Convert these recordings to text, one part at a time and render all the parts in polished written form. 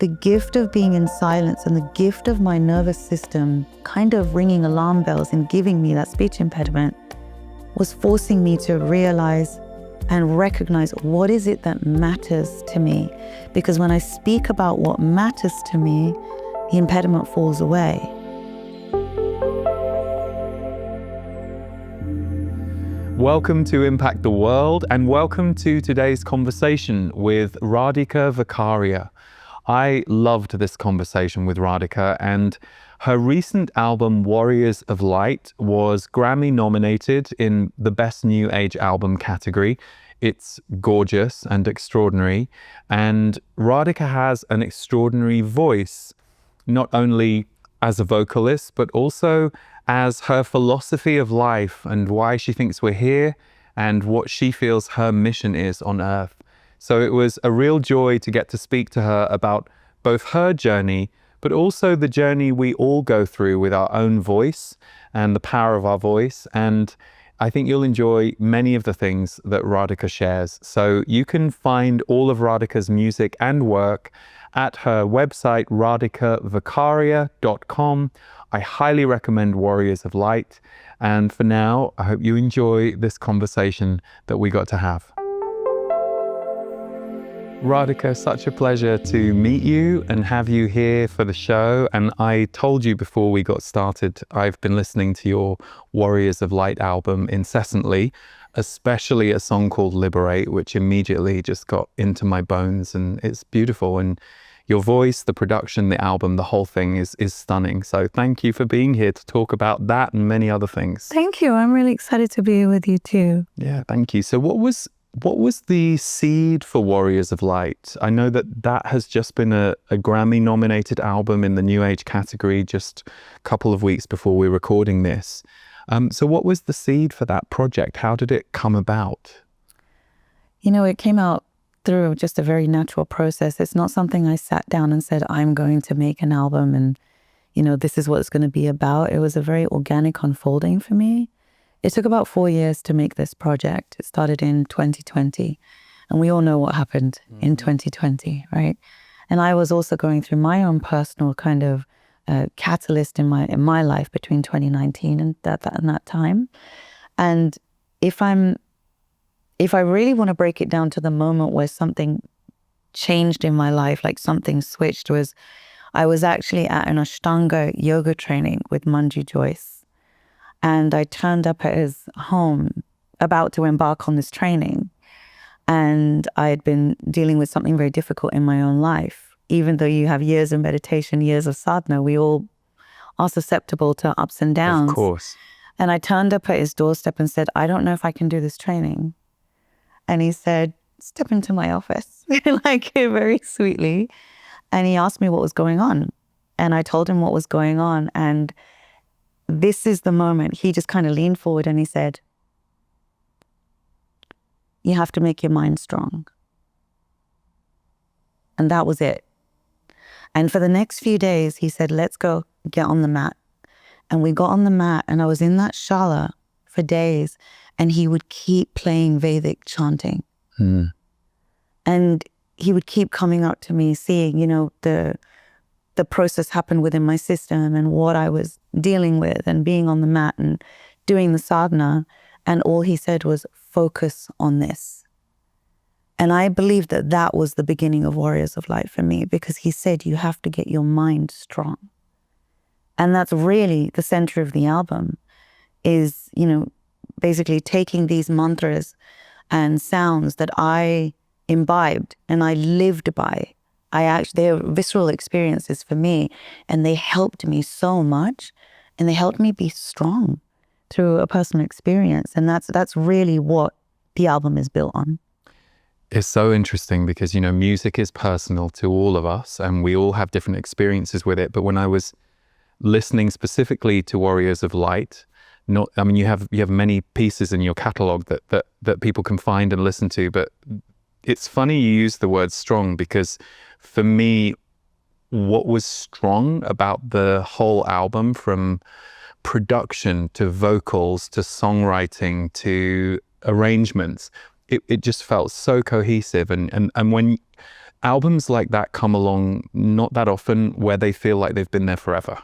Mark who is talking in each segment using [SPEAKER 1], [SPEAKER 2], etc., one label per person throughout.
[SPEAKER 1] the gift of being in silence and the gift of my nervous system kind of ringing alarm bells and giving me that speech impediment was forcing me to realize and recognize what is it that matters to me. Because when I speak about what matters to me, the impediment falls away.
[SPEAKER 2] Welcome to Impact the World, and welcome to today's conversation with Radhika Vekaria. I loved this conversation with Radhika, and her recent album Warriors of Light was Grammy-nominated in the Best New Age Album category. It's gorgeous and extraordinary, and Radhika has an extraordinary voice, not only as a vocalist, but also as her philosophy of life and why she thinks we're here and what she feels her mission is on Earth. So it was a real joy to get to speak to her about both her journey, but also the journey we all go through with our own voice and the power of our voice. And I think you'll enjoy many of the things that Radhika shares. So you can find all of Radhika's music and work at her website, radhikavekaria.com. I highly recommend Warriors of Light. And for now, I hope you enjoy this conversation that we got to have. Radhika, such a pleasure to meet you and have you here for the show. And I told you before we got started, I've been listening to your Warriors of Light album incessantly, especially a song called Liberate, which immediately just got into my bones, and it's beautiful. And your voice, the production, the album, the whole thing is stunning. So thank you for being here to talk about that and many other things.
[SPEAKER 1] Thank you. I'm really excited to be here with you too.
[SPEAKER 2] Yeah, thank you. So what was the seed for Warriors of Light? I know that has just been a Grammy-nominated album in the New Age category just a couple of weeks before we're recording this. So what was the seed for that project? How did it come about?
[SPEAKER 1] You know, it came out through just a very natural process. It's not something I sat down and said, I'm going to make an album and, you know, this is what it's going to be about. It was a very organic unfolding for me. It took about 4 years to make this project. It started in 2020, and we all know what happened in 2020, right? And I was also going through my own personal kind of catalyst in my life between 2019 and that time. And if I really want to break it down to the moment where something changed in my life, like something switched, was I was actually at an Ashtanga yoga training with Manju Joyce. And I turned up at his home about to embark on this training. And I had been dealing with something very difficult in my own life. Even though you have years of meditation, years of sadhana, we all are susceptible to ups and downs.
[SPEAKER 2] Of course.
[SPEAKER 1] And I turned up at his doorstep and said, I don't know if I can do this training. And he said, step into my office, like very sweetly. And he asked me what was going on. And I told him what was going on. And this is the moment. He just kind of leaned forward and he said, you have to make your mind strong. And that was it. And for the next few days, he said, let's go get on the mat. And we got on the mat, and I was in that shala for days, and he would keep playing Vedic chanting. And he would keep coming up to me, seeing, you know, the process happen within my system and what I was dealing with, and being on the mat and doing the sadhana. And all he said was, focus on this. And I believe that was the beginning of Warriors of Light for me, because he said, you have to get your mind strong. And that's really the center of the album, is, you know, basically taking these mantras and sounds that I imbibed and I lived by. They're visceral experiences for me, and they helped me so much, and they helped me be strong through a personal experience. And that's really what the album is built on.
[SPEAKER 2] It's so interesting because, you know, music is personal to all of us and we all have different experiences with it. But when I was listening specifically to Warriors of Light, you have many pieces in your catalog that people can find and listen to, but it's funny you use the word strong, because for me, what was strong about the whole album, from production to vocals to songwriting to arrangements, it just felt so cohesive. And when albums like that come along not that often where they feel like they've been there forever.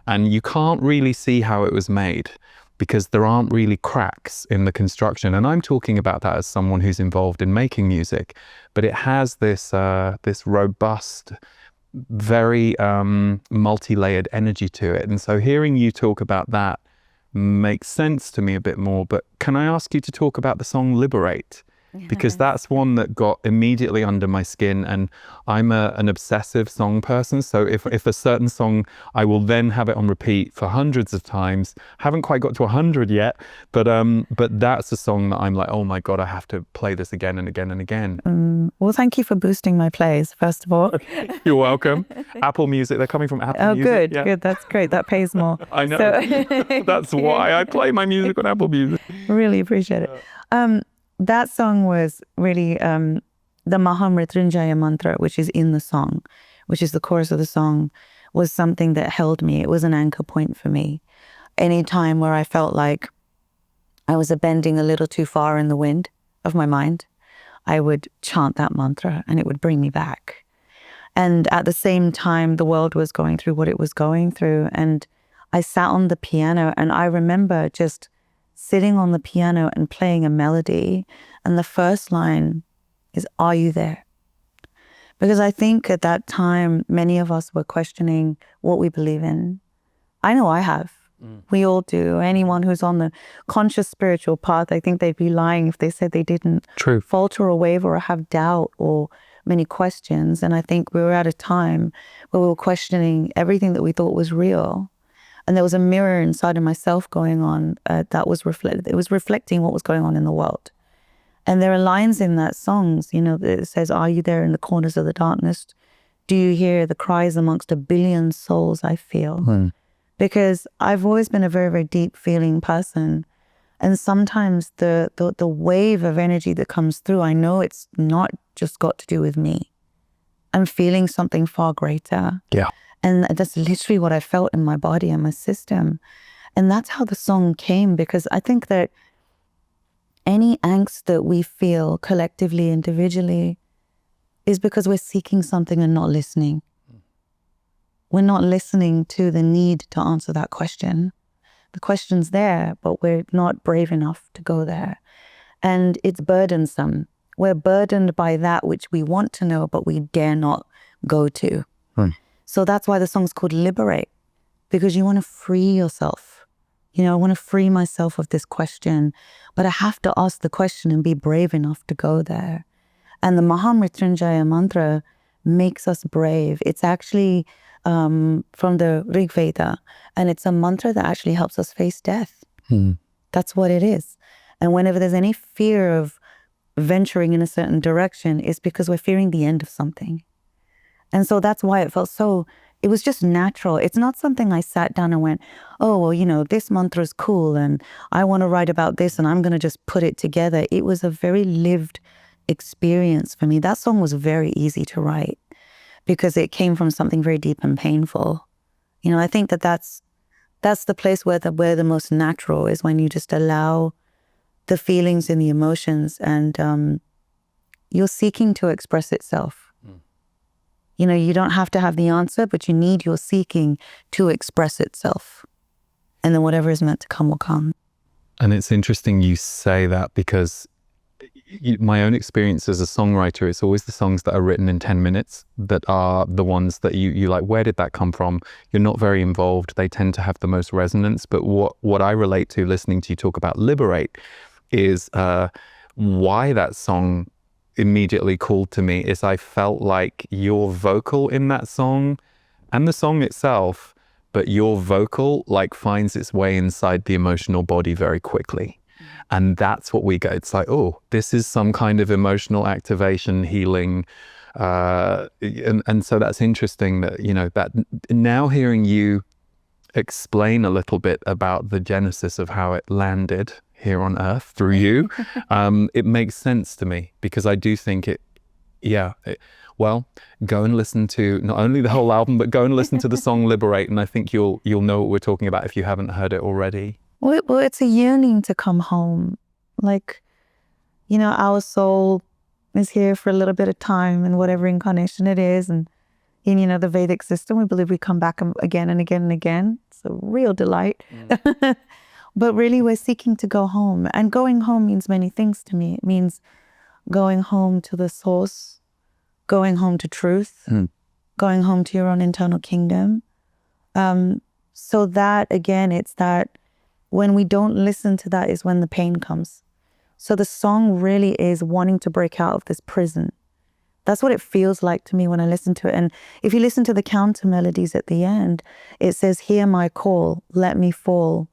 [SPEAKER 2] And you can't really see how it was made because there aren't really cracks in the construction. And I'm talking about that as someone who's involved in making music, but it has this robust, very multi-layered energy to it. And so hearing you talk about that makes sense to me a bit more. But can I ask you to talk about the song Liberate? Because that's one that got immediately under my skin, and I'm an obsessive song person. So if a certain song, I will then have it on repeat for hundreds of times. Haven't quite got to 100 yet, but that's a song that I'm like, oh my God, I have to play this again and again and again.
[SPEAKER 1] Well, thank you for boosting my plays, first of all.
[SPEAKER 2] You're welcome. Apple Music, they're coming from Apple Music.
[SPEAKER 1] Oh, good,
[SPEAKER 2] yeah.
[SPEAKER 1] good. That's great. That pays more.
[SPEAKER 2] I know. So that's why I play my music on Apple Music.
[SPEAKER 1] Really appreciate it. That song was really the Mahamrityunjaya mantra, which is in the song, which is the chorus of the song, was something that held me. It was an anchor point for me. Any time where I felt like I was bending a little too far in the wind of my mind, I would chant that mantra and it would bring me back. And at the same time, the world was going through what it was going through. And I sat on the piano and I remember just sitting on the piano and playing a melody. And the first line is, "Are you there?" Because I think at that time, many of us were questioning what we believe in. I know I have. We all do. Anyone who's on the conscious spiritual path, I think they'd be lying if they said they didn't falter or waver or have doubt or many questions. And I think we were at a time where we were questioning everything that we thought was real. And there was a mirror inside of myself going on that was it was reflecting what was going on in the world. And there are lines in that songs, that says, "Are you there in the corners of the darkness? Do you hear the cries amongst a billion souls I feel?" Because I've always been a very, very deep feeling person. And sometimes the wave of energy that comes through, I know it's not just got to do with me. I'm feeling something far greater.
[SPEAKER 2] Yeah.
[SPEAKER 1] And that's literally what I felt in my body and my system. And that's how the song came, because I think that any angst that we feel collectively, individually, is because we're seeking something and not listening. We're not listening to the need to answer that question. The question's there, but we're not brave enough to go there. And it's burdensome. We're burdened by that which we want to know, but we dare not go to. So that's why the song's called Liberate, because you want to free yourself. I want to free myself of this question, but I have to ask the question and be brave enough to go there. And the Mahamrityunjaya mantra makes us brave. It's actually from the Rig Veda, and it's a mantra that actually helps us face death. That's what it is. And whenever there's any fear of venturing in a certain direction, it's because we're fearing the end of something. And so that's why it was just natural. It's not something I sat down and went, oh, well, this mantra is cool and I want to write about this and I'm going to just put it together. It was a very lived experience for me. That song was very easy to write because it came from something very deep and painful. I think that's the place where the most natural is, when you just allow the feelings and the emotions and you're seeking to express itself. You don't have to have the answer, but you need your seeking to express itself. And then whatever is meant to come will come.
[SPEAKER 2] And it's interesting you say that, because my own experience as a songwriter, it's always the songs that are written in 10 minutes that are the ones that you like, where did that come from? You're not very involved. They tend to have the most resonance. But what I relate to listening to you talk about Liberate is why that song immediately called to me is I felt like your vocal in that song and the song itself, but your vocal finds its way inside the emotional body very quickly. And that's what we get. It's like, oh, this is some kind of emotional activation, healing. And so that's interesting that, that now hearing you explain a little bit about the genesis of how it landed here on earth through you, it makes sense to me, because I do think go and listen to not only the whole album, but go and listen to the song Liberate, and I think you'll know what we're talking about if you haven't heard it already.
[SPEAKER 1] Well, it's a yearning to come home. Our soul, is here for a little bit of time in whatever incarnation it is. And in, the Vedic system, we believe we come back again and again and again. It's a real delight. But really, we're seeking to go home. And going home means many things to me. It means going home to the source, going home to truth, going home to your own internal kingdom. So that, again, it's that when we don't listen to that is when the pain comes. So the song really is wanting to break out of this prison. That's what it feels like to me when I listen to it. And if you listen to the counter melodies at the end, it says, hear my call, let me fall.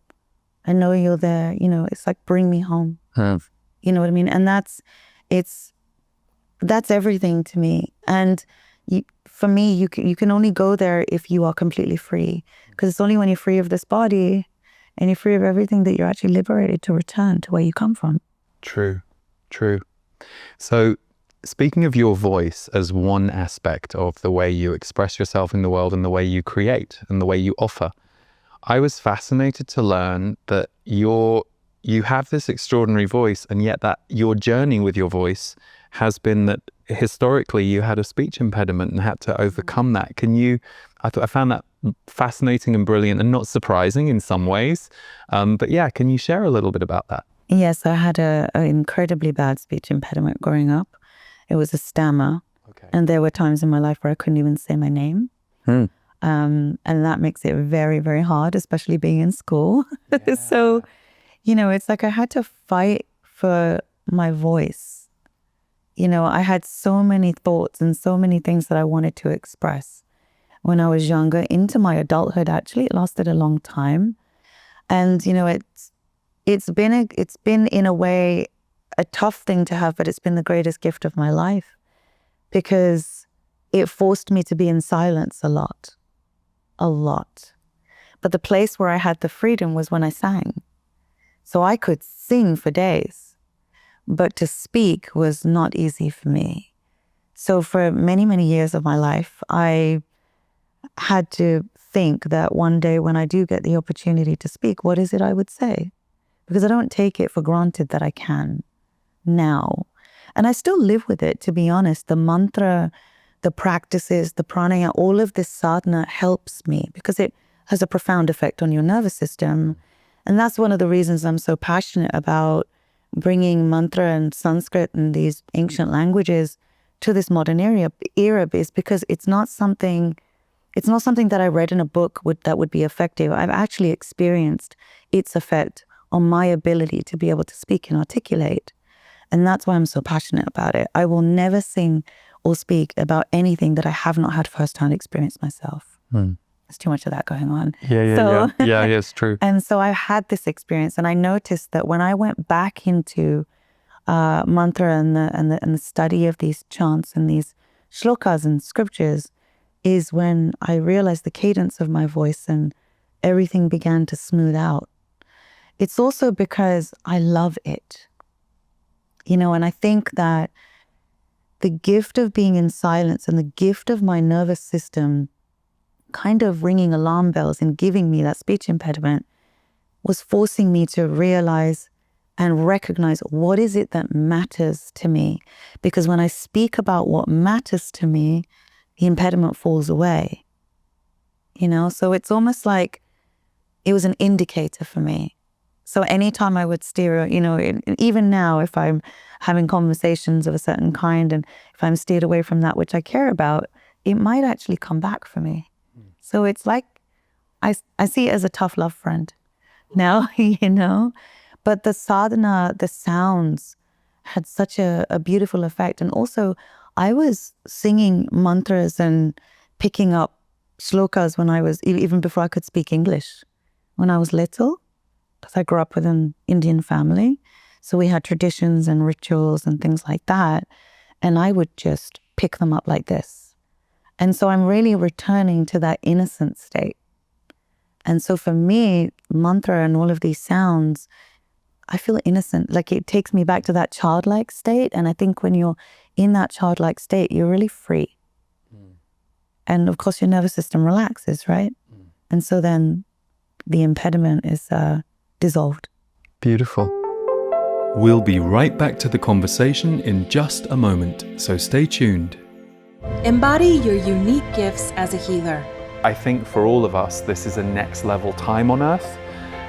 [SPEAKER 1] I know you're there. It's like, bring me home. You know what I mean? And that's everything to me. And for me, you can only go there if you are completely free, because it's only when you're free of this body and you're free of everything that you're actually liberated to return to where you come from.
[SPEAKER 2] True. So speaking of your voice as one aspect of the way you express yourself in the world and the way you create and the way you offer, I was fascinated to learn that you have this extraordinary voice, and yet that your journey with your voice has been that historically you had a speech impediment and had to overcome that. I found that fascinating and brilliant and not surprising in some ways. But yeah, can you share a little bit about that?
[SPEAKER 1] Yes, I had an incredibly bad speech impediment growing up. It was a stammer.
[SPEAKER 2] Okay.
[SPEAKER 1] And there were times in my life where I couldn't even say my name. And that makes it very, very hard, especially being in school. Yeah. So, it's like I had to fight for my voice. I had so many thoughts and so many things that I wanted to express when I was younger, into my adulthood. Actually, it lasted a long time. And, it's been in a way a tough thing to have, but it's been the greatest gift of my life, because it forced me to be in silence a lot. But the place where I had the freedom was when I sang. So I could sing for days, but to speak was not easy for me. So for many, many years of my life, I had to think that one day when I do get the opportunity to speak, what is it I would say? Because I don't take it for granted that I can now. And I still live with it, to be honest. The mantra, the practices, the pranayama, all of this sadhana helps me because it has a profound effect on your nervous system. And that's one of the reasons I'm so passionate about bringing mantra and Sanskrit and these ancient languages to this modern era is because it's not something that I read in a book that would be effective. I've actually experienced its effect on my ability to be able to speak and articulate. And that's why I'm so passionate about it. I will never sing or speak about anything that I have not had firsthand experience myself. There's too much of that going on.
[SPEAKER 2] Yeah, it's true.
[SPEAKER 1] And so I had this experience, and I noticed that when I went back into mantra and the study of these chants and these shlokas and scriptures, is when I realized the cadence of my voice and everything began to smooth out. It's also because I love it. And I think that the gift of being in silence and the gift of my nervous system kind of ringing alarm bells and giving me that speech impediment was forcing me to realize and recognize what is it that matters to me. Because when I speak about what matters to me, the impediment falls away. So it's almost like it was an indicator for me. So anytime I would steer, even now, if I'm having conversations of a certain kind and if I'm steered away from that which I care about, it might actually come back for me. So it's like, I see it as a tough love friend now, but the sadhana, the sounds had such a beautiful effect. And also I was singing mantras and picking up shlokas when I was, even before I could speak English, when I was little. Because I grew up with an Indian family. So we had traditions and rituals and things like that. And I would just pick them up like this. And so I'm really returning to that innocent state. And so for me, mantra and all of these sounds, I feel innocent. Like it takes me back to that childlike state. And I think when you're in that childlike state, you're really free. And of course, your nervous system relaxes, right? And so then the impediment is dissolved.
[SPEAKER 2] Beautiful. We'll be right back to the conversation in just a moment, so stay tuned.
[SPEAKER 3] Embody your unique gifts as a healer.
[SPEAKER 2] I think for all of us, this is a next level time on earth,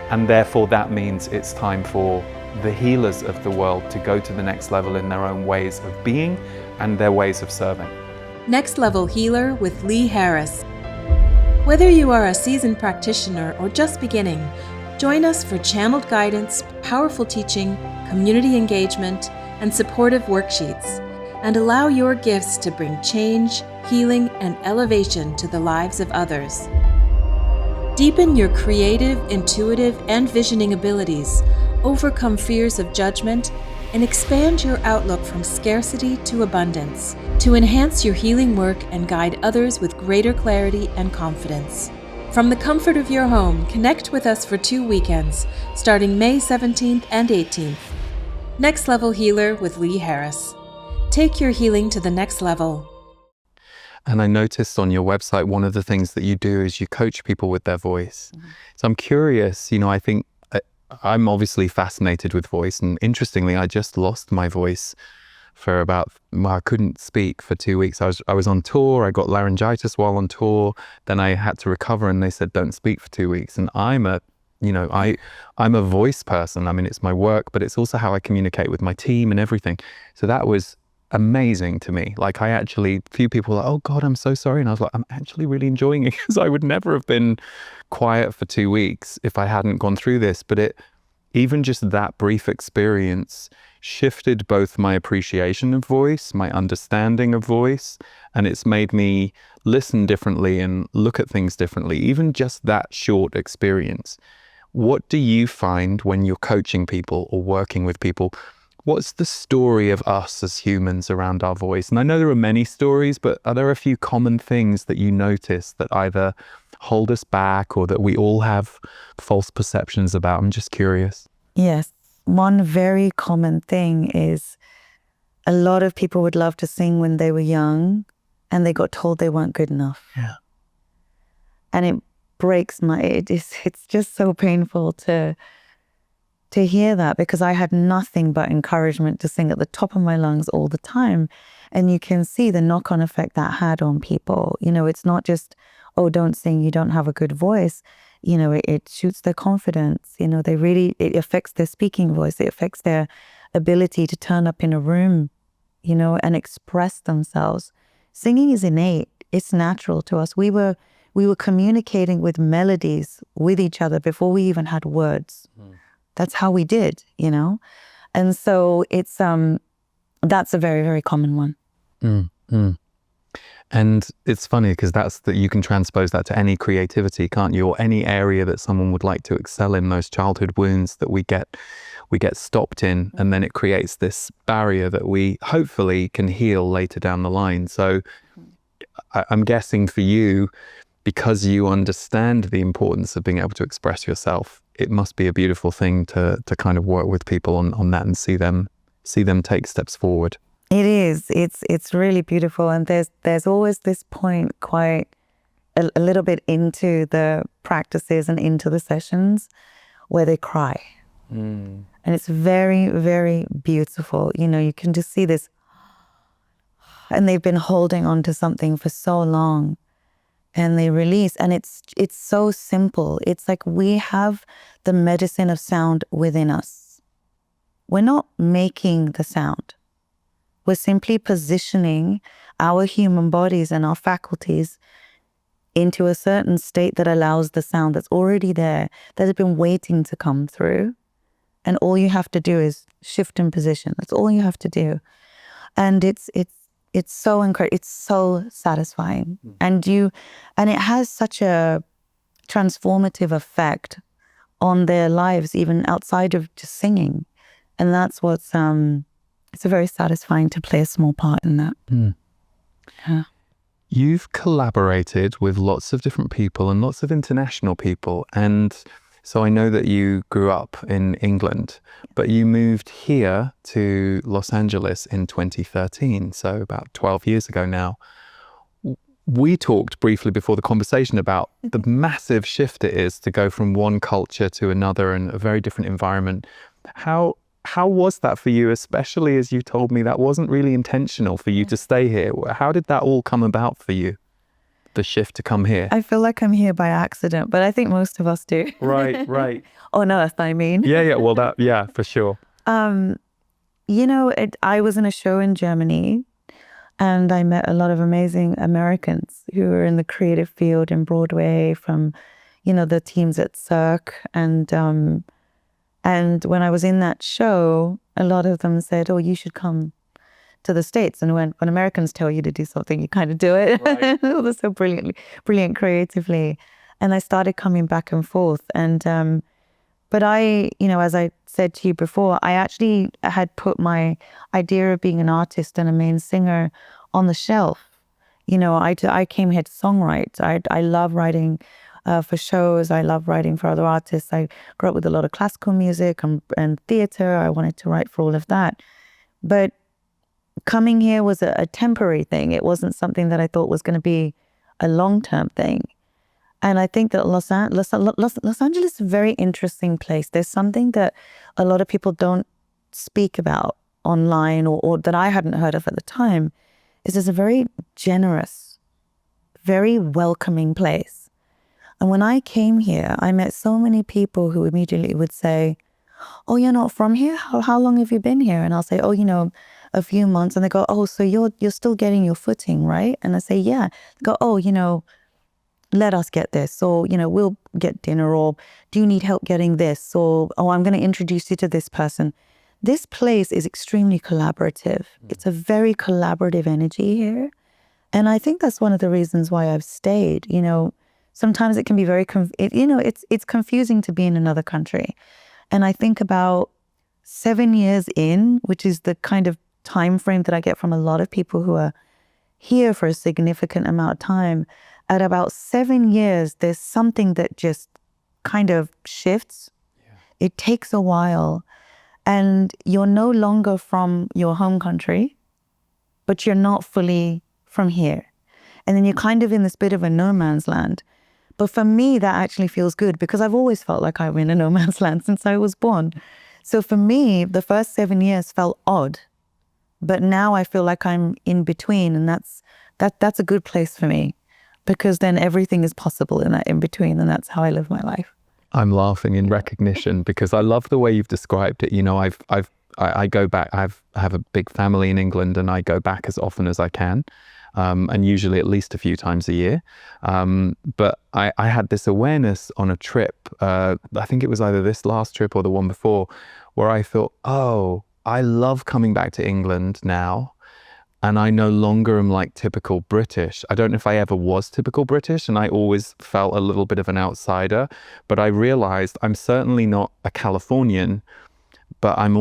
[SPEAKER 2] and therefore that means it's time for the healers of the world to go to the next level in their own ways of being and their ways of serving.
[SPEAKER 3] Next Level Healer with Lee Harris. Whether you are a seasoned practitioner or just beginning, join us for channeled guidance, powerful teaching, community engagement, and supportive worksheets, and allow your gifts to bring change, healing, and elevation to the lives of others. Deepen your creative, intuitive, and visioning abilities, overcome fears of judgment, and expand your outlook from scarcity to abundance to enhance your healing work and guide others with greater clarity and confidence. From the comfort of your home, connect with us for 2 weekends, starting May 17th and 18th. Next Level Healer with Lee Harris. Take your healing to the next level.
[SPEAKER 2] And I noticed on your website, one of the things that you do is you coach people with their voice. So I'm curious, I think I'm obviously fascinated with voice. And interestingly, I just lost my voice for I couldn't speak for 2 weeks. I was on tour. I got laryngitis while on tour. Then I had to recover and they said, don't speak for 2 weeks. And I'm a voice person. I mean, it's my work, but it's also how I communicate with my team and everything. So that was amazing to me. Like few people were like, oh God, I'm so sorry. And I was like, I'm actually really enjoying it because I would never have been quiet for 2 weeks if I hadn't gone through this. But even just that brief experience shifted both my appreciation of voice, my understanding of voice, and it's made me listen differently and look at things differently, even just that short experience. What do you find when you're coaching people or working with people? What's the story of us as humans around our voice? And I know there are many stories, but are there a few common things that you notice that either hold us back or that we all have false perceptions about? I'm just curious.
[SPEAKER 1] Yes. One very common thing is a lot of people would love to sing when they were young and they got told they weren't good enough.
[SPEAKER 2] Yeah.
[SPEAKER 1] And it breaks it's just so painful to hear that, because I had nothing but encouragement to sing at the top of my lungs all the time. And you can see the knock-on effect that had on people. It's not just, oh, don't sing, you don't have a good voice. It shoots their confidence. It affects their speaking voice. It affects their ability to turn up in a room, and express themselves. Singing is innate. It's natural to us. We were communicating with melodies with each other before we even had words. That's how we did, And so it's that's a very, very common one.
[SPEAKER 2] And it's funny because you can transpose that to any creativity, can't you? Or any area that someone would like to excel in, those childhood wounds that we get stopped in, and then it creates this barrier that we hopefully can heal later down the line. So I'm guessing for you, because you understand the importance of being able to express yourself, it must be a beautiful thing to kind of work with people on that and see them take steps forward.
[SPEAKER 1] It is. It's really beautiful. And there's always this point quite a little bit into the practices and into the sessions where they cry. And it's very, very beautiful. You can just see this. And they've been holding on to something for so long. And they release. And it's so simple. It's like we have the medicine of sound within us. We're not making the sound. We're simply positioning our human bodies and our faculties into a certain state that allows the sound that's already there, that has been waiting to come through. And all you have to do is shift in position. That's all you have to do. And it's so incredible. It's so satisfying. And it has such a transformative effect on their lives, even outside of just singing. And that's what's it's very satisfying to play a small part in that. Yeah.
[SPEAKER 2] You've collaborated with lots of different people and lots of international people. And so I know that you grew up in England, but you moved here to Los Angeles in 2013, so about 12 years ago now. We talked briefly before the conversation about the massive shift it is to go from one culture to another and a very different environment. How how was that for you, especially as you told me that wasn't really intentional for you to stay here? How did that all come about for you, the shift to come here?
[SPEAKER 1] I feel like I'm here by accident, but I think most of us do.
[SPEAKER 2] Right.
[SPEAKER 1] On Earth, I mean.
[SPEAKER 2] Yeah. Well, yeah, for sure.
[SPEAKER 1] I was in a show in Germany, and I met a lot of amazing Americans who were in the creative field in Broadway, from, the teams at Cirque. And when I was in that show, a lot of them said, "Oh, you should come to the States." And when Americans tell you to do something, you kind of do it. Right. They're so brilliant creatively. And I started coming back and forth. And but I, as I said to you before, I actually had put my idea of being an artist and a main singer on the shelf. I came here to songwrite. I love writing for shows. I love writing for other artists. I grew up with a lot of classical music and theater. I wanted to write for all of that. But coming here was a temporary thing. It wasn't something that I thought was going to be a long-term thing. And I think that Los Angeles is a very interesting place. There's something that a lot of people don't speak about online, or that I hadn't heard of at the time, is it's a very generous, very welcoming place. And when I came here, I met so many people who immediately would say, "Oh, you're not from here? How long have you been here?" And I'll say, "Oh, a few months." And they go, "Oh, so you're still getting your footing, right?" And I say, "Yeah." They go, "Oh, let us get this," or, "We'll get dinner," or, "Do you need help getting this?" Or, "Oh, I'm going to introduce you to this person." This place is extremely collaborative. It's a very collaborative energy here. And I think that's one of the reasons why I've stayed. Sometimes it can be very, it's confusing to be in another country. And I think about 7 years in, which is the kind of time frame that I get from a lot of people who are here for a significant amount of time. At about 7 years, there's something that just kind of shifts. Yeah. It takes a while, and you're no longer from your home country, but you're not fully from here. And then you're kind of in this bit of a no man's land. But for me, that actually feels good, because I've always felt like I'm in a no man's land since I was born. So for me, the first 7 years felt odd, but now I feel like I'm in between, and that's a good place for me, because then everything is possible in that in between, and that's how I live my life.
[SPEAKER 2] I'm laughing in recognition because I love the way you've described it. I go back. I have a big family in England, and I go back as often as I can, and usually at least a few times a year. But I had this awareness on a trip. I think it was either this last trip or the one before, where I thought, "Oh, I love coming back to England now. And I no longer am like typical British." I don't know if I ever was typical British, and I always felt a little bit of an outsider. But I realized I'm certainly not a Californian, but I'm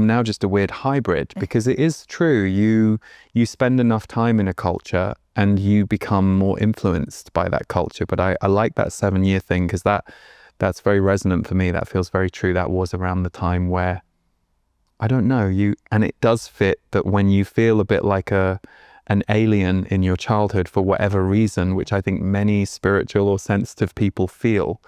[SPEAKER 2] now just a weird hybrid, because it is true. You spend enough time in a culture and you become more influenced by that culture. But I like that 7-year thing, because that's very resonant for me. That feels very true. That was around the time where, I don't know, and it does fit that when you feel a bit like an alien in your childhood for whatever reason, which I think many spiritual or sensitive people feel,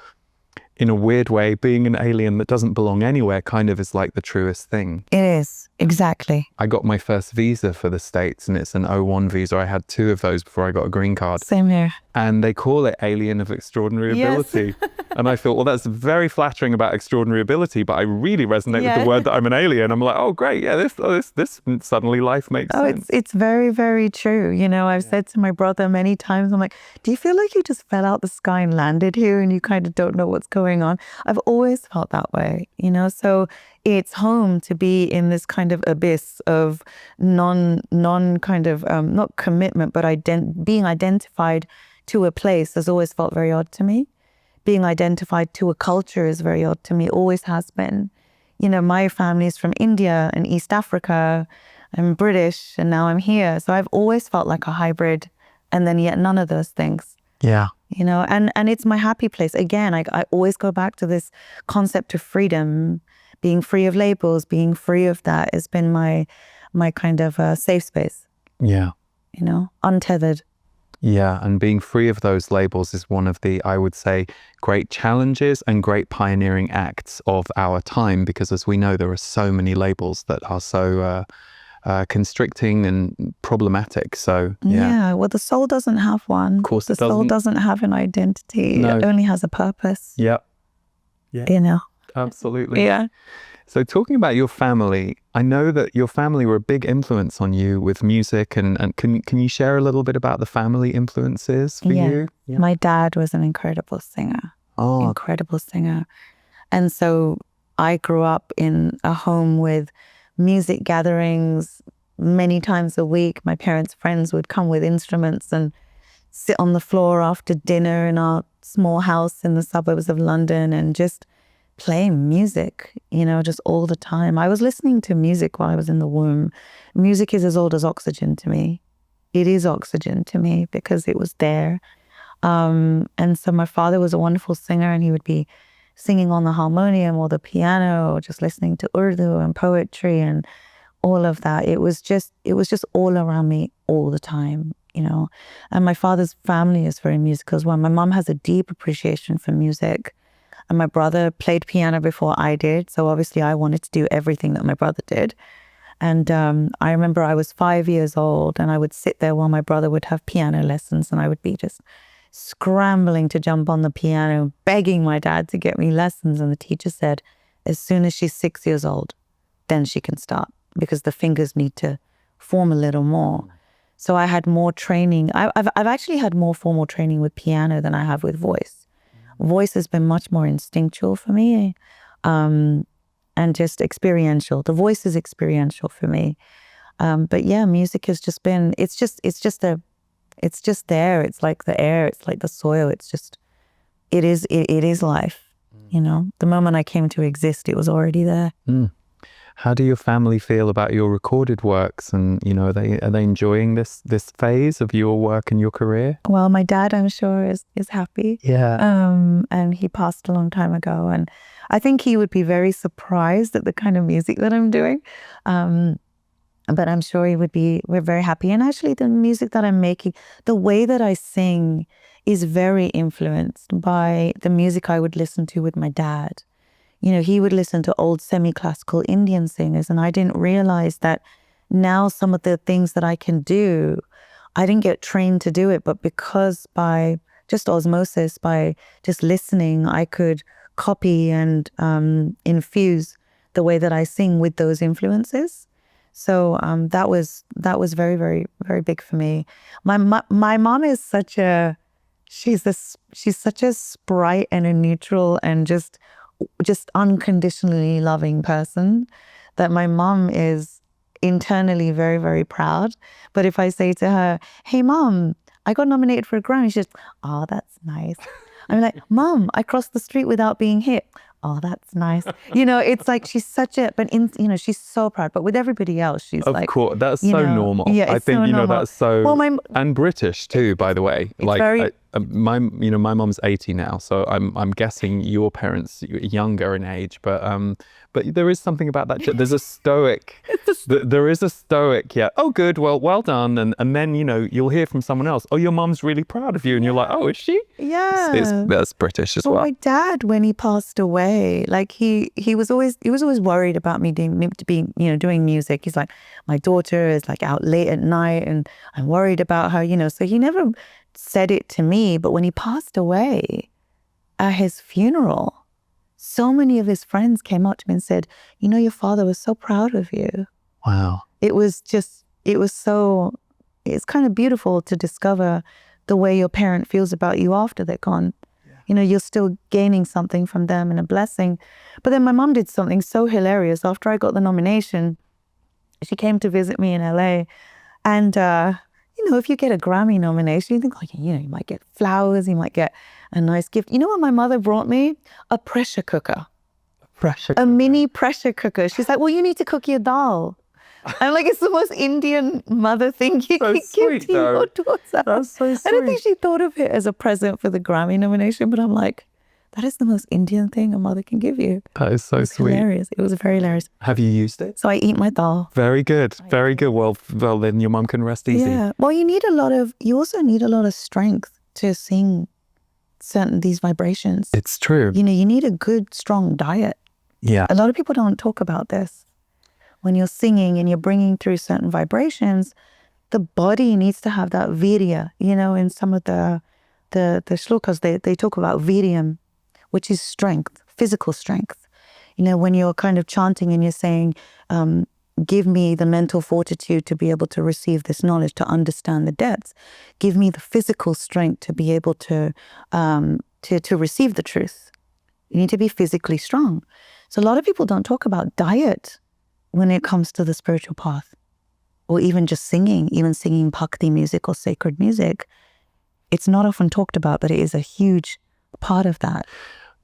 [SPEAKER 2] in a weird way, being an alien that doesn't belong anywhere kind of is like the truest thing.
[SPEAKER 1] It is, exactly.
[SPEAKER 2] I got my first visa for the States, and it's an O1 visa. I had 2 of those before I got a green card.
[SPEAKER 1] Same here.
[SPEAKER 2] And they call it alien of extraordinary ability. Yes. And I thought, well, that's very flattering about extraordinary ability, but I really resonate with the word that I'm an alien. I'm like, oh, great. Yeah, this suddenly life makes sense.
[SPEAKER 1] It's very, very true. I've said to my brother many times, I'm like, "Do you feel like you just fell out the sky and landed here and you kind of don't know what's going on?" I've always felt that way, so it's home to be in this kind of abyss of non kind of, not commitment, but being identified to a place has always felt very odd to me. Being identified to a culture is very odd to me, always has been. My family is from India and East Africa. I'm British, and now I'm here. So I've always felt like a hybrid, and then yet none of those things.
[SPEAKER 2] Yeah.
[SPEAKER 1] And it's my happy place. Again, I always go back to this concept of freedom, being free of labels, being free of that has been my kind of safe space.
[SPEAKER 2] Yeah.
[SPEAKER 1] Untethered.
[SPEAKER 2] Yeah, and being free of those labels is one of the, I would say, great challenges and great pioneering acts of our time, because as we know, there are so many labels that are so constricting and problematic. So, yeah.
[SPEAKER 1] Well, the soul doesn't have one.
[SPEAKER 2] Of course
[SPEAKER 1] the
[SPEAKER 2] it doesn't.
[SPEAKER 1] soul doesn't have an identity.
[SPEAKER 2] No.
[SPEAKER 1] It only has a purpose.
[SPEAKER 2] Yeah. Absolutely.
[SPEAKER 1] Yeah.
[SPEAKER 2] So talking about your family, I know that your family were a big influence on you with music, and can you share a little bit about the family influences for you?
[SPEAKER 1] Yeah. My dad was an incredible singer. Incredible singer. And so I grew up in a home with music gatherings many times a week. My parents' friends would come with instruments and sit on the floor after dinner in our small house in the suburbs of London and just playing music, just all the time. I was listening to music while I was in the womb. Music is as old as oxygen to me. It is oxygen to me because it was there. And so my father was a wonderful singer, and he would be singing on the harmonium or the piano, or just listening to Urdu and poetry and all of that. It was just all around me all the time, And my father's family is very musical as well. My mom has a deep appreciation for music. And my brother played piano before I did. So obviously I wanted to do everything that my brother did. And I remember I was 5 years old, and I would sit there while my brother would have piano lessons, and I would be just scrambling to jump on the piano, begging my dad to get me lessons. And the teacher said, as soon as she's 6 years old, then she can start, because the fingers need to form a little more. So I had more training. I've actually had more formal training with piano than I have with voice. Voice has been much more instinctual for me, and just experiential. The voice is experiential for me. But yeah, music has just been, it's just there. It's like the air, it's like the soil. It is life. The moment I came to exist, it was already there.
[SPEAKER 2] How do your family feel about your recorded works? And, are they enjoying this phase of your work and your career?
[SPEAKER 1] Well, my dad, I'm sure, is happy.
[SPEAKER 2] Yeah.
[SPEAKER 1] And he passed a long time ago. And I think he would be very surprised at the kind of music that I'm doing. But I'm sure we're very happy. And actually the music that I'm making, the way that I sing is very influenced by the music I would listen to with my dad. He would listen to old semi-classical Indian singers, and I didn't realize that now some of the things that I can do, I didn't get trained to do it, but because by just osmosis, by just listening, I could copy and infuse the way that I sing with those influences. So that was very, very, very big for me. My mom is she's such a sprite and a neutral and just unconditionally loving person, that my mom is internally very, very proud. But if I say to her, hey mom, I got nominated for a Grammy, she's, oh, that's nice. I'm like, mom, I crossed the street without being hit. Oh, that's nice. It's like she's she's so proud. But with everybody else, she's
[SPEAKER 2] of
[SPEAKER 1] like,
[SPEAKER 2] course, that's so normal.
[SPEAKER 1] Yeah,
[SPEAKER 2] I think
[SPEAKER 1] so normal.
[SPEAKER 2] That's so
[SPEAKER 1] well,
[SPEAKER 2] and British too, by the way.
[SPEAKER 1] It's very,
[SPEAKER 2] my mom's 80 now, so I'm guessing your parents younger in age, but there is something about that. There's a stoic. There is a stoic. Yeah. Oh, good. Well done. And then you'll hear from someone else. Oh, your mom's really proud of you, and you're like, oh, is she?
[SPEAKER 1] Yeah.
[SPEAKER 2] That's British as well.
[SPEAKER 1] My dad, when he passed away, like he was always worried about me doing music. He's like, my daughter is like out late at night, and I'm worried about her. So he never said it to me, but when he passed away at his funeral, so many of his friends came up to me and said, your father was so proud of you.
[SPEAKER 2] Wow.
[SPEAKER 1] It's kind of beautiful to discover the way your parent feels about you after they're gone. Yeah. You're still gaining something from them and a blessing. But then my mom did something so hilarious. After I got the nomination, she came to visit me in LA, and if you get a Grammy nomination, you think, you might get flowers, you might get a nice gift. You know what my mother brought me? A pressure cooker. A mini pressure cooker. She's like, well, you need to cook your dal. I'm like, it's the most Indian mother thing you can give to your daughter.
[SPEAKER 2] That's so sweet.
[SPEAKER 1] I don't think she thought of it as a present for the Grammy nomination, but I'm like, that is the most Indian thing a mother can give you.
[SPEAKER 2] That is so sweet.
[SPEAKER 1] Hilarious. It was very hilarious.
[SPEAKER 2] Have you used it?
[SPEAKER 1] So I eat my dal.
[SPEAKER 2] Very good. Very good. Well, then your mum can rest easy.
[SPEAKER 1] Yeah. Well, you also need a lot of strength to sing these vibrations.
[SPEAKER 2] It's true.
[SPEAKER 1] You need a good, strong diet.
[SPEAKER 2] Yeah.
[SPEAKER 1] A lot of people don't talk about this. When you're singing and you're bringing through certain vibrations, the body needs to have that virya. In some of the shlokas, they talk about viryam, which is strength, physical strength. When you're kind of chanting and you're saying, give me the mental fortitude to be able to receive this knowledge, to understand the depths. Give me the physical strength to be able to receive the truth. You need to be physically strong. So a lot of people don't talk about diet when it comes to the spiritual path, or even just singing, bhakti music or sacred music. It's not often talked about, but it is a huge part of that.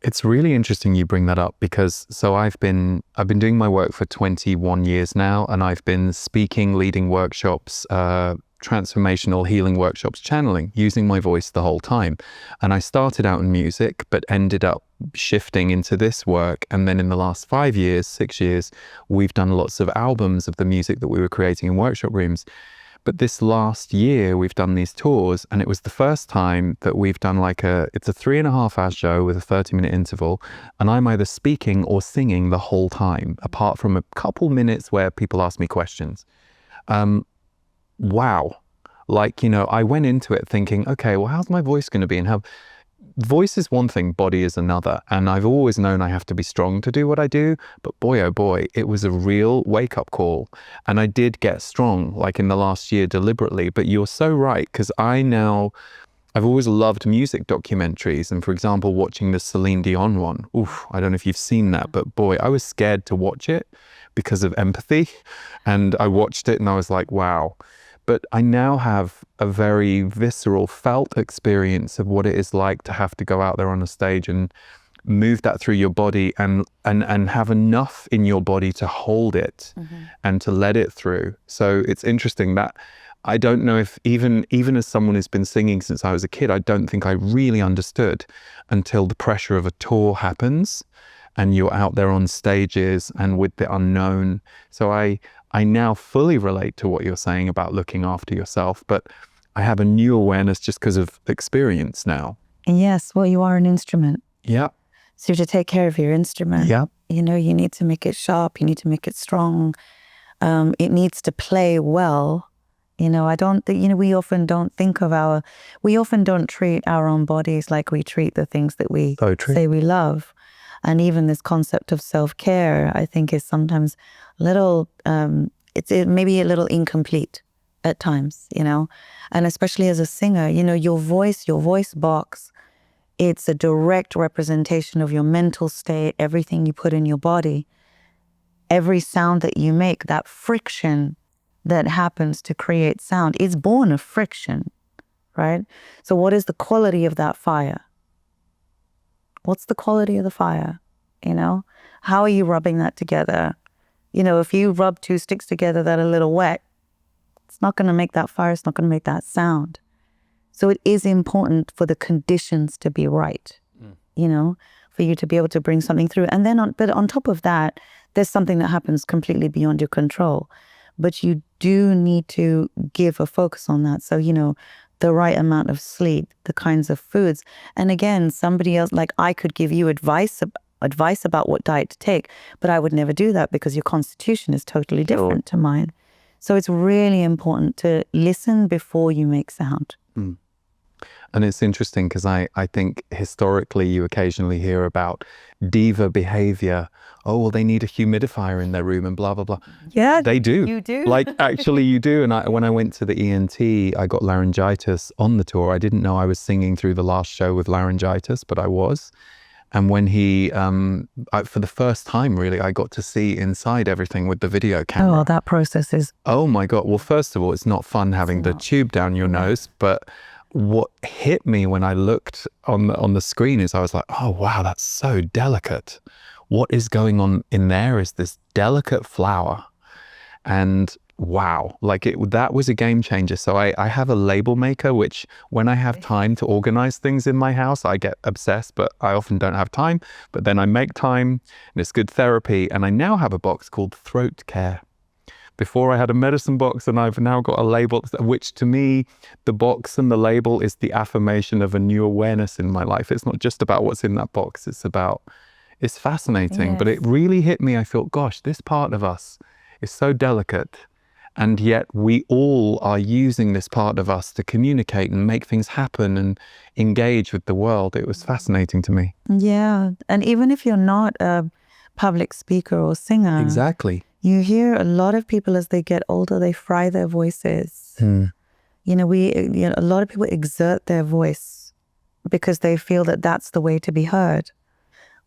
[SPEAKER 2] It's really interesting you bring that up, because I've been doing my work for 21 years now, and I've been speaking, leading workshops, transformational healing workshops, channeling, using my voice the whole time. And I started out in music, but ended up shifting into this work. And then in the last 6 years, we've done lots of albums of the music that we were creating in workshop rooms. But this last year, we've done these tours, and it was the first time that we've done it's a 3.5-hour show with a 30-minute interval, and I'm either speaking or singing the whole time, apart from a couple minutes where people ask me questions. Wow. I went into it thinking, okay, well, how's my voice going to be? And voice is one thing, body is another. And I've always known I have to be strong to do what I do. But boy, oh boy, it was a real wake-up call. And I did get strong, in the last year deliberately. But you're so right, because I've always loved music documentaries. And for example, watching the Celine Dion one, I don't know if you've seen that, but boy, I was scared to watch it because of empathy. And I watched it and I was like, wow. But I now have a very visceral, felt experience of what it is like to have to go out there on a stage and move that through your body and have enough in your body to hold it and to let it through. So it's interesting that I don't know if even as someone who's been singing since I was a kid, I don't think I really understood until the pressure of a tour happens and you're out there on stages and with the unknown. So I now fully relate to what you're saying about looking after yourself, but I have a new awareness just because of experience now.
[SPEAKER 1] And yes, well, you are an instrument.
[SPEAKER 2] Yeah.
[SPEAKER 1] So you have to take care of your instrument.
[SPEAKER 2] Yeah.
[SPEAKER 1] You need to make it sharp. You need to make it strong. It needs to play well. We often don't treat our own bodies like we treat the things that we say we love. And even this concept of self-care, I think, is sometimes it's maybe a little incomplete at times, and especially as a singer, your voice box, it's a direct representation of your mental state, everything you put in your body, every sound that you make, that friction that happens to create sound, is born of friction, right? So what is the quality of that fire? What's the quality of the fire? How are you rubbing that together? If you rub two sticks together that are a little wet, it's not going to make that fire, it's not going to make that sound. So it is important for the conditions to be right, for you to be able to bring something through. And then but on top of that, there's something that happens completely beyond your control. But you do need to give a focus on that. So, the right amount of sleep, the kinds of foods. And again, somebody else, I could give you advice about what diet to take, but I would never do that because your constitution is totally different to mine. So it's really important to listen before you make sound.
[SPEAKER 2] Mm. And it's interesting because I think historically you occasionally hear about diva behavior. Oh, well, they need a humidifier in their room and blah, blah, blah.
[SPEAKER 1] Yeah,
[SPEAKER 2] they do.
[SPEAKER 1] You do.
[SPEAKER 2] Actually you do. And when I went to the ENT, I got laryngitis on the tour. I didn't know I was singing through the last show with laryngitis, but I was. And when he, for the first time really, I got to see inside everything with the video camera.
[SPEAKER 1] Oh, that process is...
[SPEAKER 2] Oh my God. Well, first of all, it's not fun having the tube down your nose, but what hit me when I looked on the screen is I was like, oh wow, that's so delicate. What is going on in there is this delicate flower. And wow, like that was a game changer. So I have a label maker, which when I have time to organize things in my house, I get obsessed, but I often don't have time. But then I make time, and it's good therapy. And I now have a box called Throat Care. Before I had a medicine box, and I've now got a label, which to me, the box and the label is the affirmation of a new awareness in my life. It's not just about what's in that box. It's fascinating, but it really hit me. I thought, gosh, this part of us is so delicate. And yet we all are using this part of us to communicate and make things happen and engage with the world. It was fascinating to me.
[SPEAKER 1] Yeah. And even if you're not a public speaker or singer,
[SPEAKER 2] Exactly.
[SPEAKER 1] you hear a lot of people as they get older, they fry their voices. You know, a lot of people exert their voice because they feel that that's the way to be heard.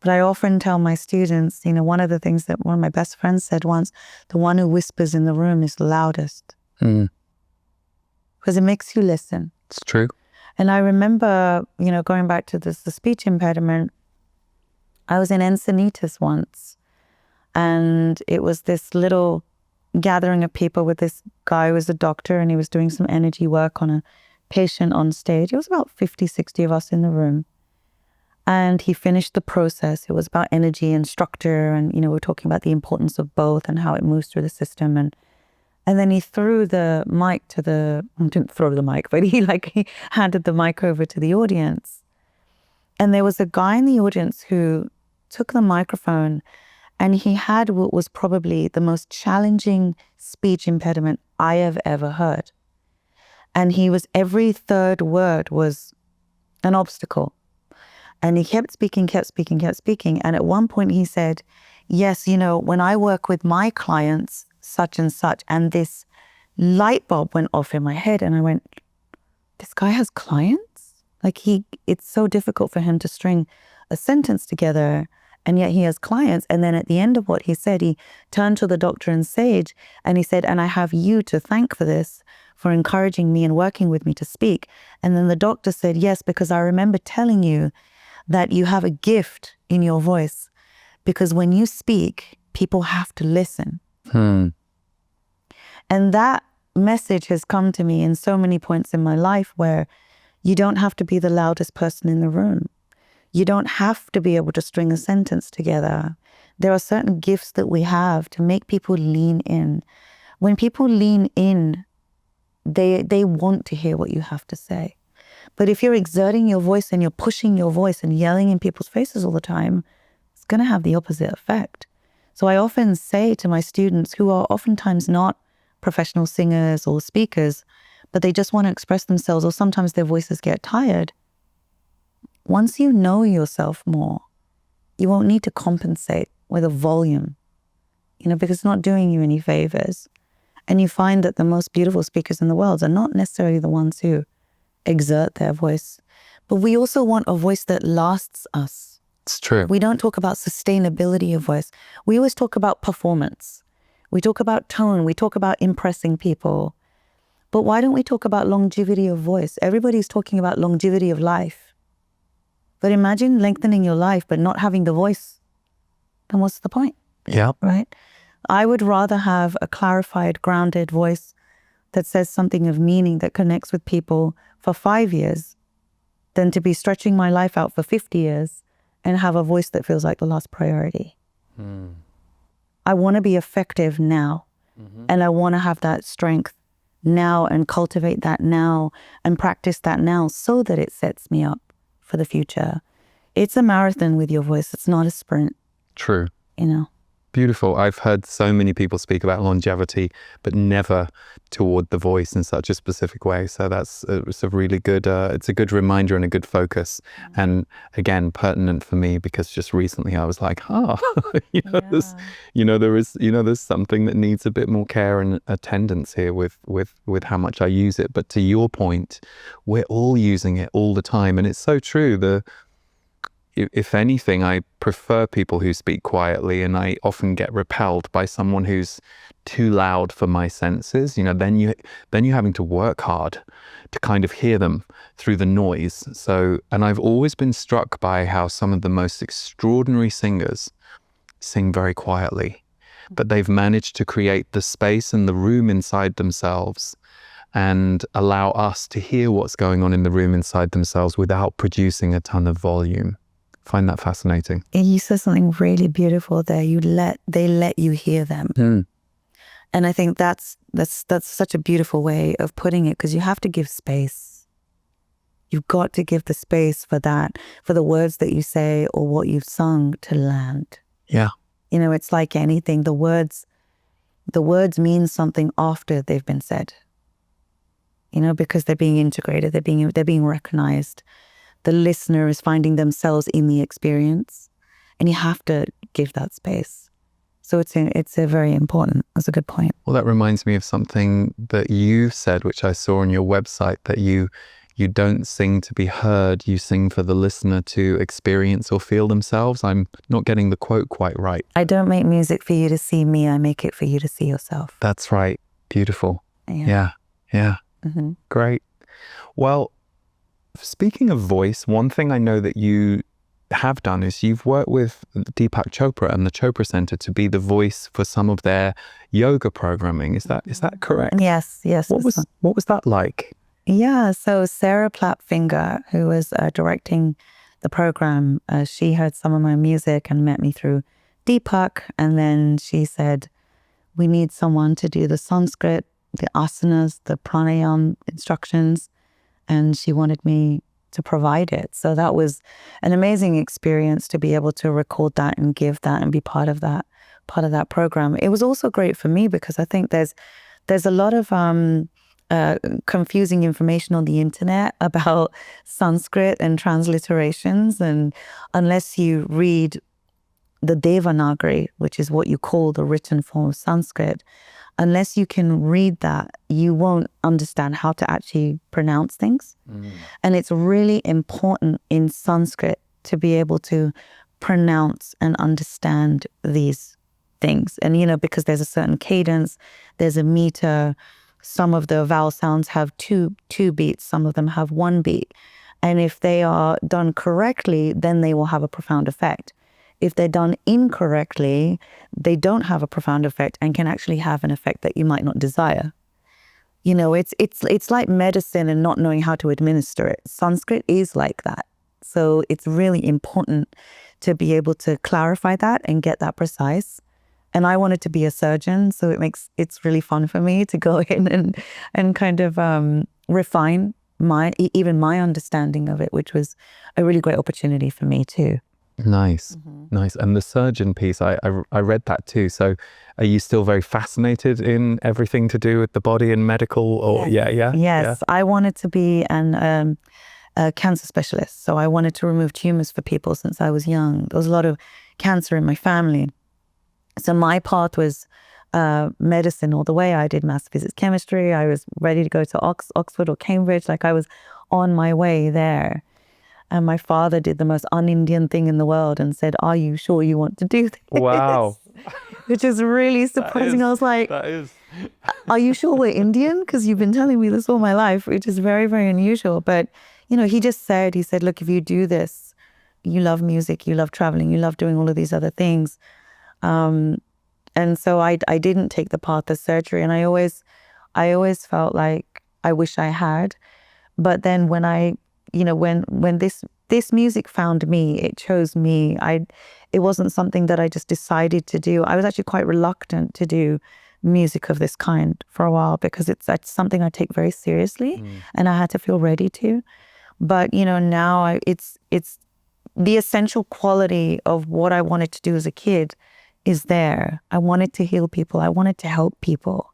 [SPEAKER 1] But I often tell my students, you know, one of the things that one of my best friends said once, the one who whispers in the room is the loudest. Because it makes you listen.
[SPEAKER 2] It's true.
[SPEAKER 1] And I remember, you know, going back to the speech impediment, I was in Encinitas once, and it was this little gathering of people with this guy who was a doctor, and he was doing some energy work on a patient on stage. It was about 50, 60 of us in the room. And he finished the process. It was about energy and structure. And, you know, we're talking about the importance of both and how it moves through the system. And then he threw the mic didn't throw the mic, but he handed the mic over to the audience. And there was a guy in the audience who took the microphone, and he had what was probably the most challenging speech impediment I have ever heard. And every third word was an obstacle. And he kept speaking. And at one point he said, yes, you know, when I work with my clients, such and such, and this light bulb went off in my head. And I went, this guy has clients? Like it's so difficult for him to string a sentence together, and yet he has clients. And then at the end of what he said, he turned to the doctor and sage, and he said, and I have you to thank for this, for encouraging me and working with me to speak. And then the doctor said, yes, because I remember telling you that you have a gift in your voice, because when you speak, people have to listen. And that message has come to me in so many points in my life, where you don't have to be the loudest person in the room. You don't have to be able to string a sentence together. There are certain gifts that we have to make people lean in. When people lean in, they want to hear what you have to say. But if you're exerting your voice and you're pushing your voice and yelling in people's faces all the time, it's going to have the opposite effect. So I often say to my students, who are oftentimes not professional singers or speakers, but they just want to express themselves, or sometimes their voices get tired. Once you know yourself more, you won't need to compensate with a volume, you know, because it's not doing you any favors. And you find that the most beautiful speakers in the world are not necessarily the ones who exert their voice, but we also want a voice that lasts us.
[SPEAKER 2] It's true.
[SPEAKER 1] We don't talk about sustainability of voice. We always talk about performance. We talk about tone. We talk about impressing people. But why don't we talk about longevity of voice? Everybody's talking about longevity of life. But imagine lengthening your life but not having the voice. Then what's the point?
[SPEAKER 2] Yeah.
[SPEAKER 1] Right? I would rather have a clarified, grounded voice that says something of meaning that connects with people for 5 years than to be stretching my life out for 50 years and have a voice that feels like the last priority. I want to be effective now. And I want to have that strength now and cultivate that now and practice that now so that it sets me up for the future. It's a marathon with your voice. It's not a sprint.
[SPEAKER 2] True.
[SPEAKER 1] You know?
[SPEAKER 2] Beautiful. I've heard so many people speak about longevity, but never toward the voice in such a specific way. So it's a really good, it's a good reminder and a good focus. And again, pertinent for me, because just recently I was like, there's something that needs a bit more care and attendance here with how much I use it. But to your point, we're all using it all the time. And it's so true. If anything, I prefer people who speak quietly, and I often get repelled by someone who's too loud for my senses. You know, then you're having to work hard to kind of hear them through the noise. So, and I've always been struck by how some of the most extraordinary singers sing very quietly. but they've managed to create the space and the room inside themselves and allow us to hear what's going on in the room inside themselves without producing a ton of volume. Find that fascinating.
[SPEAKER 1] And you said something really beautiful there. They let you hear them. And I think that's such a beautiful way of putting it, because you have to give space. You've got to give the space for that, for the words that you say or what you've sung to land.
[SPEAKER 2] Yeah.
[SPEAKER 1] You know, it's like anything. The words mean something after they've been said. You know, because they're being integrated, they're being recognized. The listener is finding themselves in the experience, and you have to give that space. So it's a very important. That's a good point.
[SPEAKER 2] Well, that reminds me of something that you said, which I saw on your website, that you don't sing to be heard, you sing for the listener to experience or feel themselves. I'm not getting the quote quite right.
[SPEAKER 1] I don't make music for you to see me, I make it for you to see yourself.
[SPEAKER 2] That's right. Beautiful. Yeah.
[SPEAKER 1] Mm-hmm.
[SPEAKER 2] Great. Well, speaking of voice, one thing I know that you have done is you've worked with Deepak Chopra and the Chopra Center to be the voice for some of their yoga programming. Is that correct?
[SPEAKER 1] Yes.
[SPEAKER 2] What was that like?
[SPEAKER 1] Yeah, so Sarah Plattfinger, who was directing the program, she heard some of my music and met me through Deepak, and then she said, we need someone to do the Sanskrit, the asanas, the pranayama instructions, and she wanted me to provide it. So that was an amazing experience to be able to record that and give that and be part of that program. It was also great for me because I think there's a lot of confusing information on the internet about Sanskrit and transliterations, and unless you read the Devanagari, which is what you call the written form of Sanskrit, unless you can read that, you won't understand how to actually pronounce things. And it's really important in Sanskrit to be able to pronounce and understand these things. And, you know, because there's a certain cadence, there's a meter. Some of the vowel sounds have two beats, some of them have one beat. And if they are done correctly, then they will have a profound effect. If they're done incorrectly, they don't have a profound effect and can actually have an effect that you might not desire. You know, it's like medicine and not knowing how to administer it. Sanskrit is like that. So it's really important to be able to clarify that and get that precise. And I wanted to be a surgeon, so it's really fun for me to go in and kind of refine my understanding of it, which was a really great opportunity for me too.
[SPEAKER 2] Nice. And the surgeon piece, I read that too. So are you still very fascinated in everything to do with the body and medical? Or Yes.
[SPEAKER 1] I wanted to be a cancer specialist. So I wanted to remove tumors for people since I was young. There was a lot of cancer in my family. So my path was medicine all the way. I did maths, physics, chemistry. I was ready to go to Oxford or Cambridge. Like I was on my way there. And my father did the most un-Indian thing in the world and said, are you sure you want to do this?
[SPEAKER 2] Wow.
[SPEAKER 1] Which is really surprising. I was like, are you sure we're Indian? Because you've been telling me this all my life, which is very, very unusual. But, you know, he said, look, if you do this, you love music, you love traveling, you love doing all of these other things. And so I didn't take the path of surgery. And I always felt like I wish I had. But then when when this music found me, it chose me. It wasn't something that I just decided to do. I was actually quite reluctant to do music of this kind for a while because it's something I take very seriously, and I had to feel ready to. But now it's the essential quality of what I wanted to do as a kid is there. I wanted to heal people. I wanted to help people.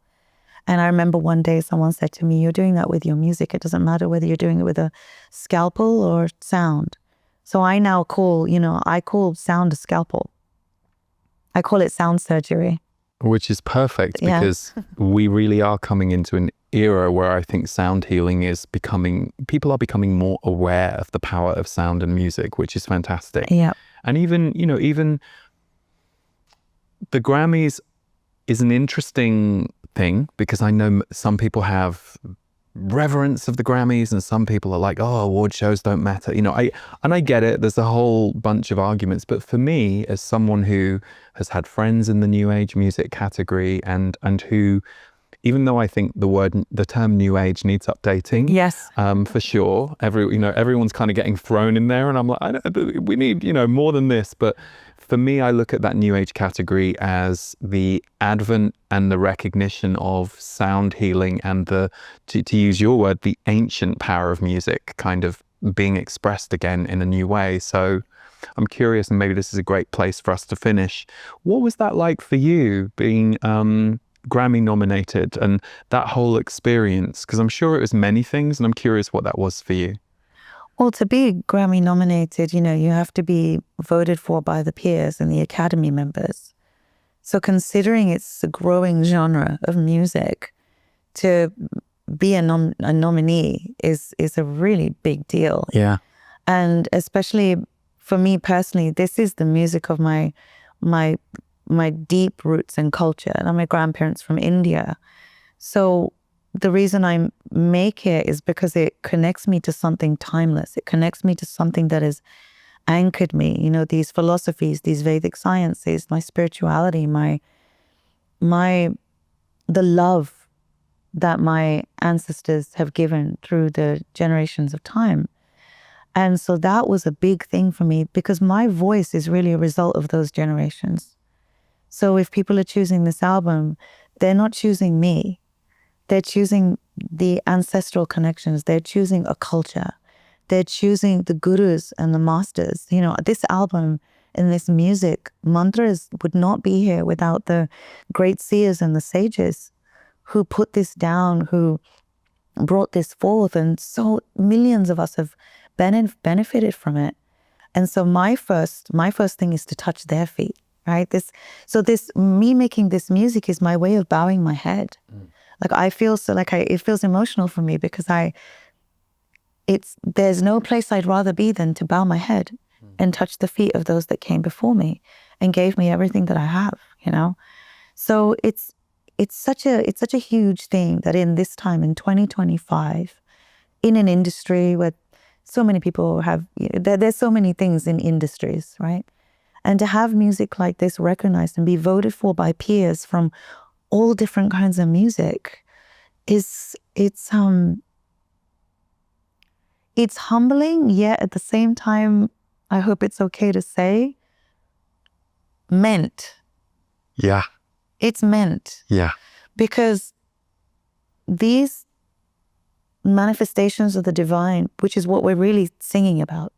[SPEAKER 1] And I remember one day someone said to me, you're doing that with your music. It doesn't matter whether you're doing it with a scalpel or sound. So I now call sound a scalpel. I call it sound surgery.
[SPEAKER 2] Which is perfect because we really are coming into an era where I think sound healing people are becoming more aware of the power of sound and music, which is fantastic.
[SPEAKER 1] Yeah.
[SPEAKER 2] And even the Grammys is an interesting thing because I know some people have reverence of the Grammys, and some people are like, oh, award shows don't matter. I get it. There's a whole bunch of arguments. But for me, as someone who has had friends in the new age music category and who, even though I think the term new age needs updating,
[SPEAKER 1] Yes.
[SPEAKER 2] for sure. Everyone's kind of getting thrown in there, and I'm like, we need, more than this. But for me, I look at that new age category as the advent and the recognition of sound healing and to use your word, the ancient power of music kind of being expressed again in a new way. So I'm curious, and maybe this is a great place for us to finish. What was that like for you, being Grammy nominated and that whole experience? Because I'm sure it was many things, and I'm curious what that was for you.
[SPEAKER 1] Well, to be Grammy nominated, you have to be voted for by the peers and the Academy members. So considering it's a growing genre of music, to be a nominee is a really big deal.
[SPEAKER 2] Yeah.
[SPEAKER 1] And especially for me personally, this is the music of my deep roots and culture. And my grandparents from India. So the reason I make it is because it connects me to something timeless. It connects me to something that has anchored me, these philosophies, these Vedic sciences, my spirituality, the love that my ancestors have given through the generations of time. And so that was a big thing for me, because my voice is really a result of those generations. So if people are choosing this album, they're not choosing me. They're choosing the ancestral connections. They're choosing a culture. They're choosing the gurus and the masters. This album and this music, mantras would not be here without the great seers and the sages who put this down, who brought this forth. And so millions of us have benefited from it. And so my first thing is to touch their feet, right? Me making this music is my way of bowing my head. Like I feel it feels emotional for me, because there's no place I'd rather be than to bow my head and touch the feet of those that came before me and gave me everything that I have, So it's such a huge thing that in this time, in 2025, in an industry where so many people have, there's so many things in industries, right? And to have music like this recognized and be voted for by peers from all different kinds of music it's humbling, yet at the same time, I hope it's okay to say, meant.
[SPEAKER 2] Yeah.
[SPEAKER 1] It's meant.
[SPEAKER 2] Yeah.
[SPEAKER 1] Because these manifestations of the divine, which is what we're really singing about,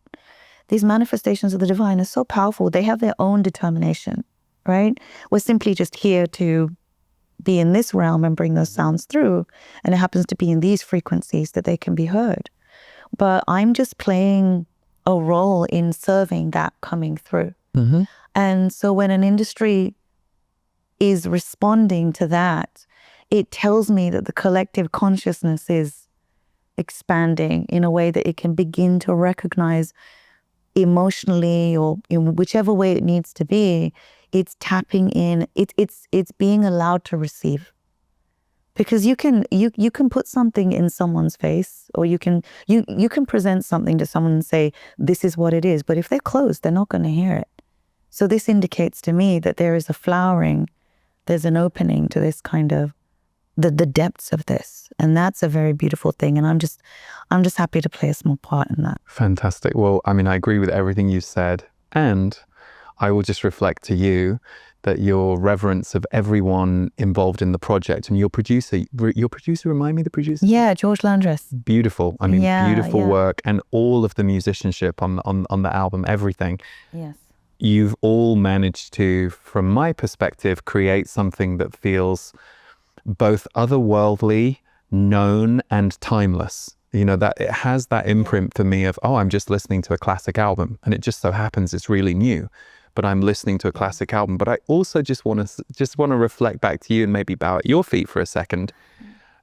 [SPEAKER 1] these manifestations of the divine are so powerful. They have their own determination, right? We're simply just here to be in this realm and bring those sounds through. And it happens to be in these frequencies that they can be heard. But I'm just playing a role in serving that coming through.
[SPEAKER 2] Mm-hmm.
[SPEAKER 1] And so when an industry is responding to that, it tells me that the collective consciousness is expanding in a way that it can begin to recognize emotionally, or in whichever way it needs to be. It's tapping in. It's being allowed to receive, because you can put something in someone's face, or you can present something to someone and say, this is what it is. But if they're closed, they're not going to hear it. So this indicates to me that there is a flowering, there's an opening to this kind of the depths of this, and that's a very beautiful thing. And I'm just happy to play a small part in that.
[SPEAKER 2] Fantastic. Well, I mean, I agree with everything you said, and I will just reflect to you that your reverence of everyone involved in the project, and your producer, remind me the producer?
[SPEAKER 1] Yeah, George Landress.
[SPEAKER 2] Beautiful. I mean, beautiful
[SPEAKER 1] yeah.
[SPEAKER 2] work, and all of the musicianship on the album, everything.
[SPEAKER 1] Yes.
[SPEAKER 2] You've all managed to, from my perspective, create something that feels both otherworldly, known, and timeless. That it has that imprint for me of, I'm just listening to a classic album, and it just so happens it's really new, but I'm listening to a classic album. But I also just want to reflect back to you and maybe bow at your feet for a second.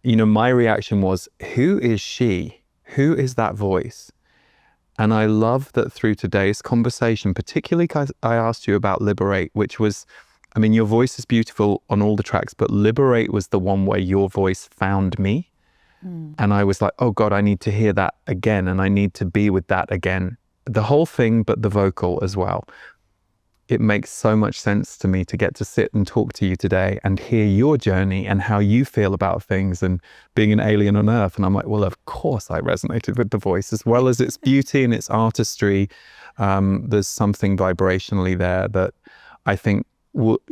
[SPEAKER 2] My reaction was, who is she? Who is that voice? And I love that through today's conversation, particularly because I asked you about Liberate, which was, I mean, your voice is beautiful on all the tracks, but Liberate was the one where your voice found me. And I was like, oh God, I need to hear that again. And I need to be with that again. The whole thing, but the vocal as well. It makes so much sense to me to get to sit and talk to you today and hear your journey and how you feel about things and being an alien on earth. And I'm like, well, of course I resonated with the voice as well as its beauty and its artistry. There's something vibrationally there that I think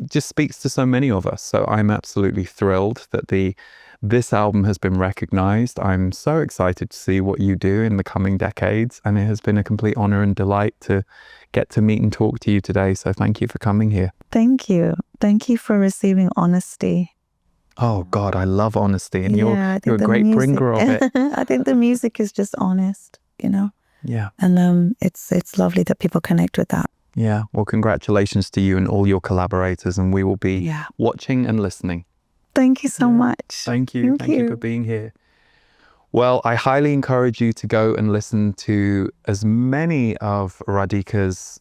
[SPEAKER 2] just speaks to so many of us. So I'm absolutely thrilled that this album has been recognized. I'm so excited to see what you do in the coming decades. And it has been a complete honor and delight to get to meet and talk to you today. So thank you for coming here.
[SPEAKER 1] Thank you. Thank you for receiving honesty.
[SPEAKER 2] Oh God, I love honesty. And
[SPEAKER 1] I think
[SPEAKER 2] you're a
[SPEAKER 1] the
[SPEAKER 2] great
[SPEAKER 1] music,
[SPEAKER 2] bringer of it.
[SPEAKER 1] I think the music is just honest,
[SPEAKER 2] Yeah.
[SPEAKER 1] And it's lovely that people connect with that.
[SPEAKER 2] Yeah. Well, congratulations to you and all your collaborators. And we will be watching and listening.
[SPEAKER 1] Thank you so much.
[SPEAKER 2] Thank you. Thank you for being here. Well, I highly encourage you to go and listen to as many of Radhika's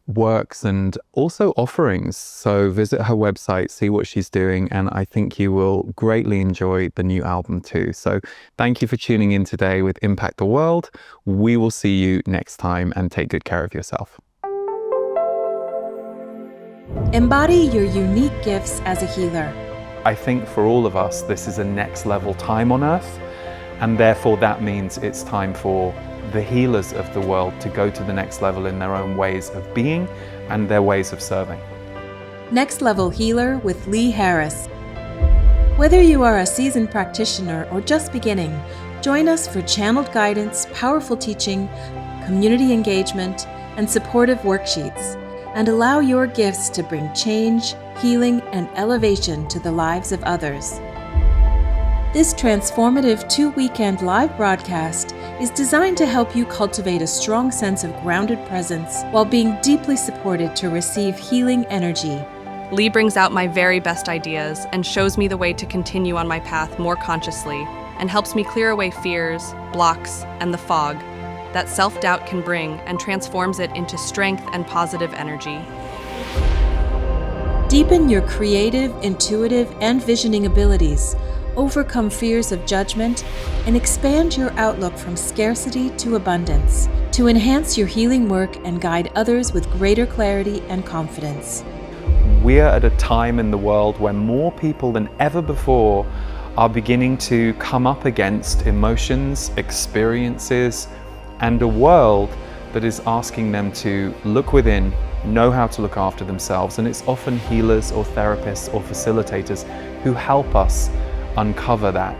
[SPEAKER 2] works and also offerings. So visit her website, see what she's doing, and I think you will greatly enjoy the new album too. So thank you for tuning in today with Impact the World. We will see you next time, and take good care of yourself.
[SPEAKER 3] Embody your unique gifts as a healer.
[SPEAKER 2] I think for all of us, this is a next level time on earth. And therefore that means it's time for the healers of the world to go to the next level in their own ways of being and their ways of serving.
[SPEAKER 3] Next Level Healer with Lee Harris. Whether you are a seasoned practitioner or just beginning, join us for channeled guidance, powerful teaching, community engagement, and supportive worksheets, and allow your gifts to bring change, healing, and elevation to the lives of others. This transformative 2-weekend live broadcast is designed to help you cultivate a strong sense of grounded presence while being deeply supported to receive healing energy.
[SPEAKER 4] Lee brings out my very best ideas and shows me the way to continue on my path more consciously, and helps me clear away fears, blocks, and the fog that self-doubt can bring, and transforms it into strength and positive energy.
[SPEAKER 3] Deepen your creative, intuitive, and visioning abilities, overcome fears of judgment, and expand your outlook from scarcity to abundance to enhance your healing work and guide others with greater clarity and confidence.
[SPEAKER 2] We are at a time in the world where more people than ever before are beginning to come up against emotions, experiences, and a world that is asking them to look within, know how to look after themselves. And it's often healers or therapists or facilitators who help us uncover that.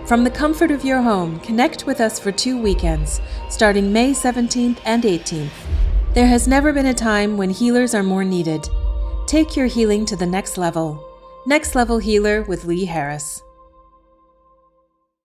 [SPEAKER 3] From the comfort of your home, connect with us for 2 weekends, starting May 17th and 18th. There has never been a time when healers are more needed. Take your healing to the next level. Next Level Healer with Lee Harris.